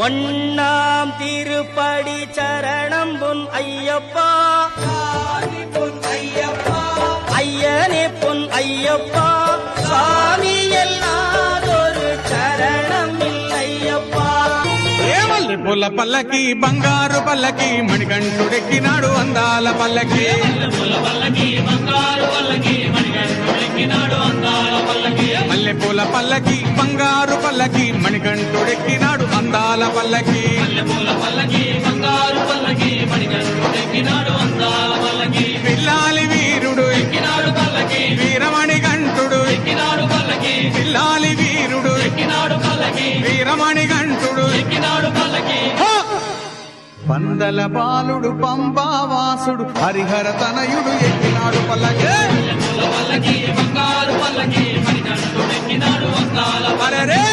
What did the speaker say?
ஒண்ணாம் திருப்படி சரணம் பொன் ஐயப்பா, ஐயனே பொன் ஐயப்பா, சாமி எல்லாதொரு சரணம் இல்லையப்பா. పూల పల్లకి బంగారు పల్లకి మణికంఠుడెక్కినాడు అందాల పల్లకి, మల్లె పూల పల్లకి బంగారు పల్లకి మణికంఠుడెక్కినాడు అందాల పల్లకి, పిల్లాలి వీరుడు వీరమణికంఠుడు, పిల్లాలి వీరుడు వీరమణికంఠుడు, పందల బాలుడు పంబావాసుడు హరిహర తనయుడు ఎక్కినాడు పల్లకి, అరెరే